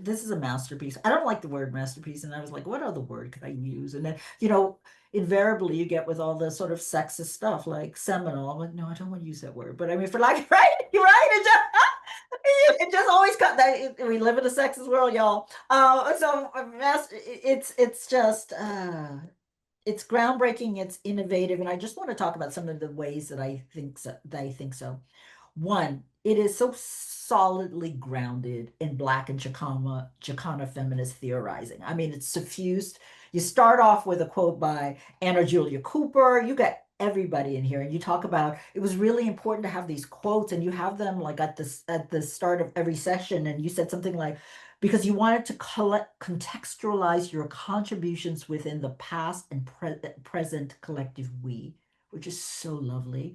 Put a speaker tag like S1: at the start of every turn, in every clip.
S1: this is a masterpiece. I don't like the word masterpiece. And I was like, what other word could I use? And then, invariably you get with all the sort of sexist stuff like seminal. I'm like, no, I don't want to use that word. But I mean, for like, right, you're right. It just always cut that we live in a sexist world, y'all. It's groundbreaking, it's innovative, and I just want to talk about some of the ways that I think so. One, it is so solidly grounded in Black and Chicana feminist theorizing. I mean, it's suffused. You start off with a quote by Anna Julia Cooper. You get everybody in here, and you talk about it was really important to have these quotes, and you have them like at the start of every session, and you said something like, because you wanted to contextualize your contributions within the past and present collective we, which is so lovely.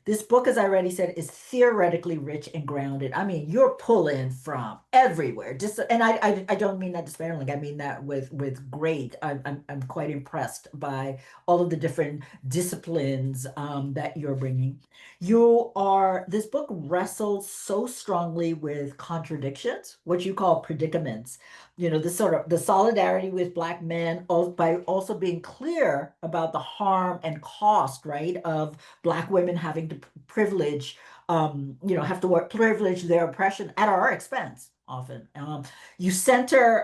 S1: This book, as I already said, is theoretically rich and grounded. I mean, you're pulling from everywhere. Just and I don't mean that disparagingly. I mean that with great. I'm quite impressed by all of the different disciplines that you're bringing. This book wrestles so strongly with contradictions, what you call predicaments. This sort of the solidarity with Black men by also being clear about the harm and cost, right, of Black women having to have to work privilege their oppression at our expense often. You center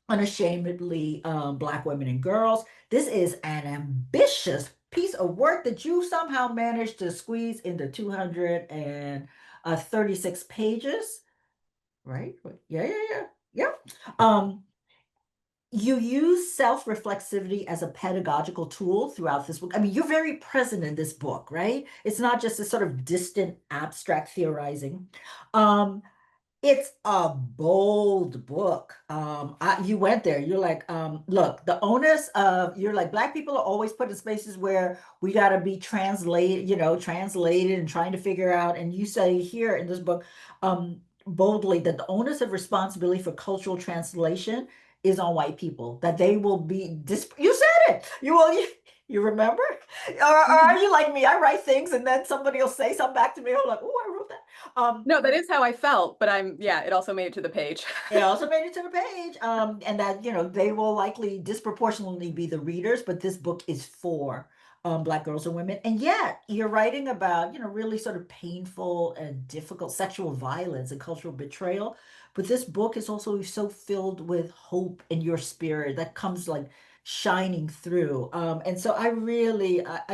S1: unashamedly Black women and girls. This is an ambitious piece of work that you somehow managed to squeeze into 236 pages, right? Yeah, yeah, yeah, yeah. You use self-reflexivity as a pedagogical tool throughout this book. I mean, you're very present in this book, right? It's not just a sort of distant, abstract theorizing. Um, it's a bold book. You went there. You're like, look, the onus of you're like Black people are always put in spaces where we got to be translated and trying to figure out. And you say here in this book, boldly that the onus of responsibility for cultural translation is on white people. That they will be You said it. You remember? Or are you like me? I write things and then somebody will say something back to me. I'm like, oh, I wrote that.
S2: No, that is how I felt, but yeah, it also made it to the page.
S1: It also made it to the page. And that, they will likely disproportionately be the readers, but this book is for Black girls and women. And yet you're writing about, really sort of painful and difficult sexual violence and cultural betrayal. But this book is also so filled with hope in your spirit that comes like shining through. And so I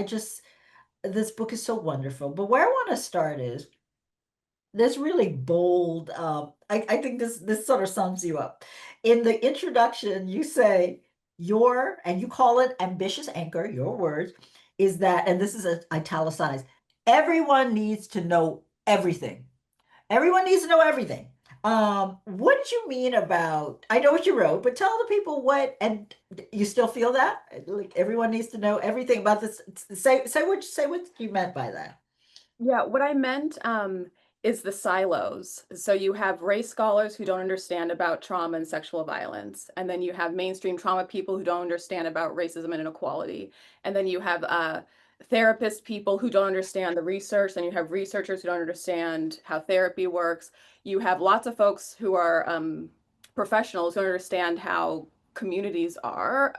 S1: just, this book is so wonderful. But where I want to start is this really bold, I think this sort of sums you up. In the introduction, you say and you call it ambitious anchor, your words, is that, and this is italicized, everyone needs to know everything. Everyone needs to know everything. What did you mean about, I know what you wrote, but tell the people and you still feel that? Like everyone needs to know everything about this. Say what you meant by that.
S2: Yeah, what I meant is the silos. So you have race scholars who don't understand about trauma and sexual violence, and then you have mainstream trauma people who don't understand about racism and inequality, and then you have therapist people who don't understand the research, and you have researchers who don't understand how therapy works. You have lots of folks who are professionals who understand how communities are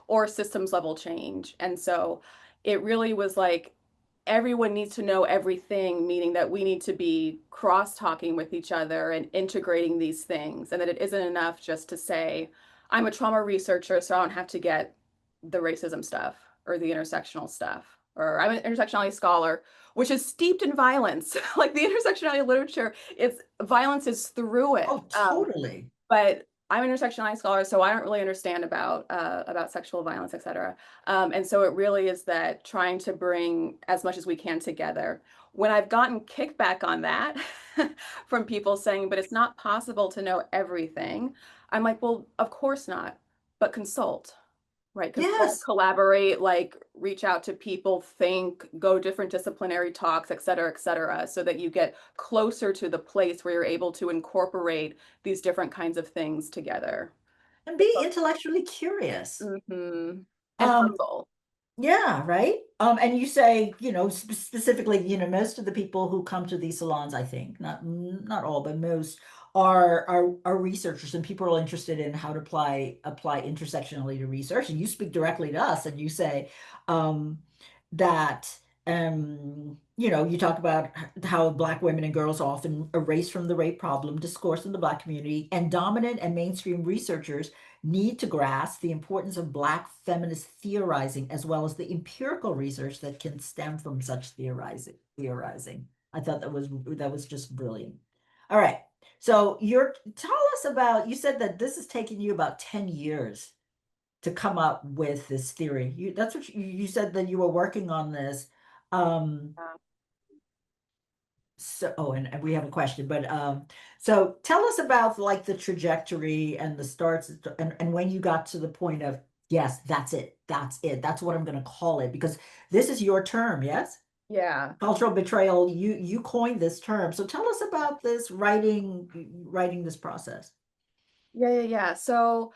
S2: or systems level change, and so it really was like everyone needs to know everything, meaning that we need to be cross talking with each other and integrating these things, and that it isn't enough just to say, I'm a trauma researcher, so I don't have to get the racism stuff or the intersectional stuff, or I'm an intersectionality scholar, which is steeped in violence. Like the intersectionality literature, it's violence is through it.
S1: Oh, totally.
S2: But I'm an intersectionality scholar, so I don't really understand about sexual violence, et cetera. And so it really is that trying to bring as much as we can together. When I've gotten kickback on that from people saying, but it's not possible to know everything, I'm like, well, of course not, but consult. Right, consult,
S1: Yes.
S2: collaborate, like reach out to people, think, go different disciplinary talks, et cetera, so that you get closer to the place where you're able to incorporate these different kinds of things together.
S1: And be intellectually curious.
S2: Hmm. And
S1: Um,
S2: humble.
S1: yeah, right. And you say, specifically, most of the people who come to these salons, I think, not all, but most, are researchers and people are interested in how to apply intersectionality to research. And you speak directly to us and you say um, that you talk about how Black women and girls are often erased from the rape problem discourse in the Black community, and dominant and mainstream researchers need to grasp the importance of Black feminist theorizing as well as the empirical research that can stem from such theorizing. I thought that was just brilliant. All right. So tell us about, you said that this has taken you about 10 years to come up with this theory. That's what you said that you were working on this. Um, so, oh, and we have a question, but so tell us about like the trajectory and the starts and when you got to the point of, yes, that's it. That's it. That's what I'm going to call it because this is your term, yes?
S2: Yeah.
S1: Cultural betrayal. You coined this term. So tell us about this writing this process.
S2: Yeah. So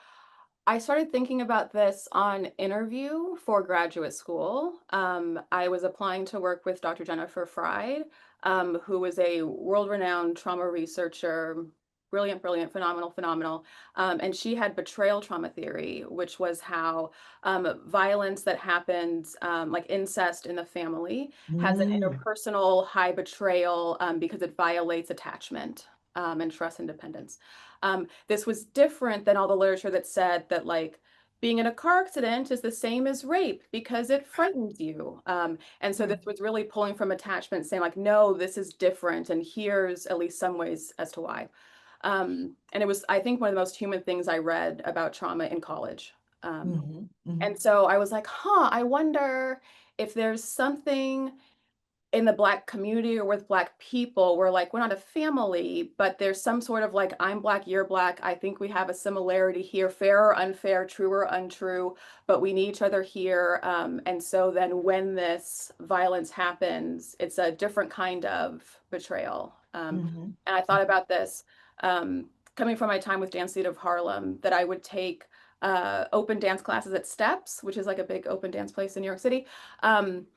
S2: I started thinking about this on interview for graduate school. I was applying to work with Dr. Jennifer Fried, who is a world-renowned trauma researcher, brilliant, phenomenal. And she had betrayal trauma theory, which was how violence that happens, like incest in the family, has an
S1: Mm,
S2: interpersonal high betrayal because it violates attachment and trust and dependence. This was different than all the literature that said that like being in a car accident is the same as rape because it frightens you. And so this was really pulling from attachment, saying like, no, this is different, and here's at least some ways as to why. And it was, I think, one of the most human things I read about trauma in college.
S1: hmm
S2: And
S1: hmm
S2: so I was like, huh, I wonder if there's something in the Black community or with Black people, we're like, we're not a family, but there's some sort of like, I'm Black, you're Black. I think we have a similarity here, fair or unfair, true or untrue, but we need each other here. And so then when this violence happens, it's a different kind of betrayal.
S1: hmm
S2: And I thought about this coming from my time with Dance Theater of Harlem, that I would take open dance classes at Steps, which is like a big open dance place in New York City. Um,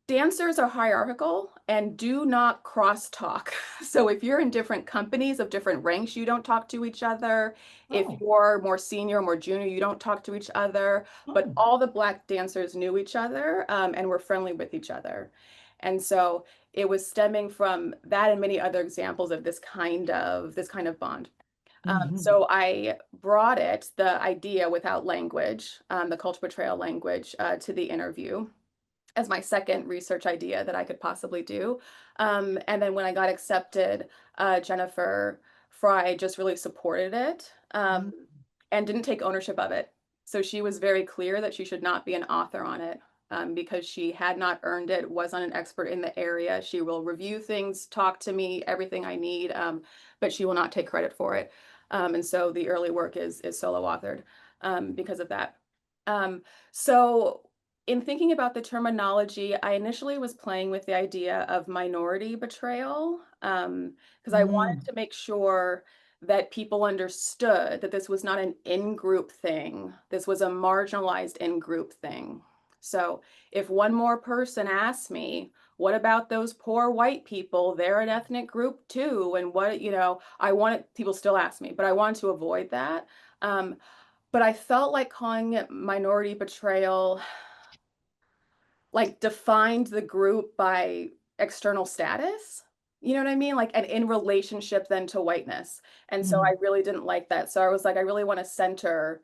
S2: Dancers are hierarchical and do not cross-talk. So if you're in different companies of different ranks, you don't talk to each other. If
S1: Oh,
S2: you're more senior, more junior, you don't talk to each other. But
S1: oh.
S2: all the Black dancers knew each other and were friendly with each other. And so it was stemming from that and many other examples of this kind of bond.
S1: hmm
S2: So I brought the idea without language, the culture betrayal language, to the interview as my second research idea that I could possibly do. And then when I got accepted, Jennifer Fry just really supported it and didn't take ownership of it. So she was very clear that she should not be an author on it because she had not earned it, was not an expert in the area. She will review things, talk to me, everything I need, but she will not take credit for it. And so the early work is solo authored because of that. Um, so in thinking about the terminology, I initially was playing with the idea of minority betrayal, because I wanted
S1: mm
S2: to make sure that people understood that this was not an in-group thing. This was a marginalized in-group thing. So if one more person asks me, what about those poor white people? They're an ethnic group too. And what, I wanted, people still ask me, but I wanted to avoid that. Um, but I felt like calling it minority betrayal like defined the group by external status. You know what I mean? Like, and in relationship then to whiteness. And so I
S1: mm
S2: really didn't like that. So I was like, I really want to center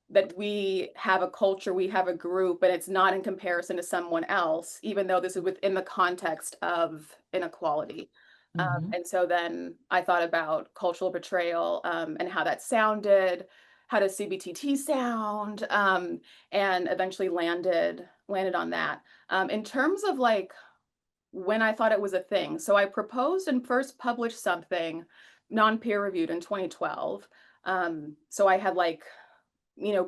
S2: that we have a culture, we have a group, and it's not in comparison to someone else, even though this is within the context of inequality.
S1: hmm
S2: And so then I thought about cultural betrayal and how that sounded, how does CBTT sound, and eventually landed on that. In terms of like when I thought it was a thing, so I proposed and first published something non-peer reviewed in 2012. So I had like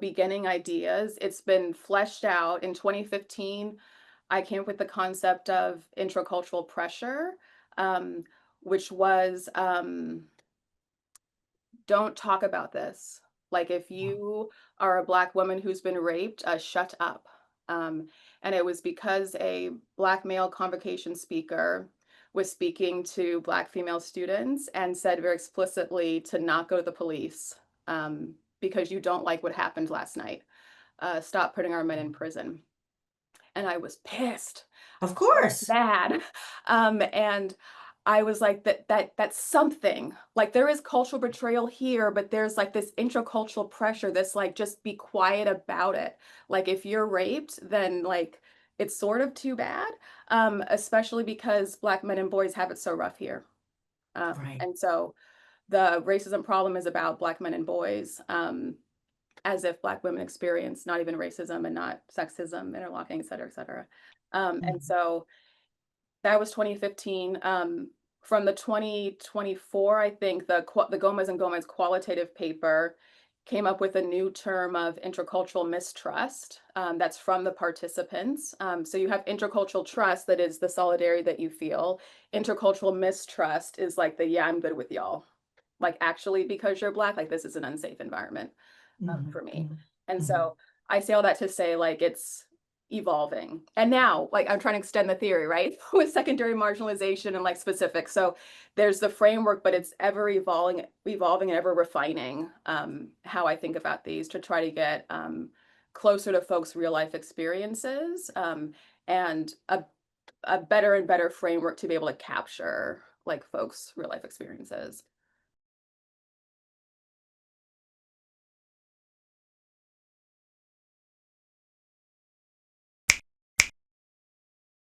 S2: beginning ideas. It's been fleshed out. In 2015, I came up with the concept of intracultural pressure, um, which was don't talk about this. Like if you are a Black woman who's been raped, shut up. Um, and it was because a Black male convocation speaker was speaking to Black female students and said very explicitly to not go to the police because you don't like what happened last night. Stop putting our men in prison. And I was pissed.
S1: Of course.
S2: Bad. And I was like, that's something. Like there is cultural betrayal here, but there's like this intercultural pressure that's like, just be quiet about it. Like if you're raped, then like it's sort of too bad. Especially because Black men and boys have it so rough here.
S1: Right.
S2: And so the racism problem is about Black men and boys. As if Black women experience not even racism and not sexism, interlocking, et cetera, et cetera. And
S1: Mhm.
S2: so that was 2015. From the 2024, I think the Gómez and Gómez qualitative paper came up with a new term of intercultural mistrust. That's from the participants. So you have intercultural trust, that is the solidarity that you feel. Intercultural mistrust is like the, yeah, I'm good with y'all. Like actually, because you're Black, like this is an unsafe environment
S1: Mhm.
S2: for me.
S1: Mhm.
S2: And
S1: Mhm.
S2: so I say all that to say, like, it's evolving. And now, like, I'm trying to extend the theory, right? With secondary marginalization and like specifics. So there's the framework, but it's ever evolving and ever refining how I think about these to try to get closer to folks' real life experiences and a better and better framework to be able to capture like folks' real life experiences.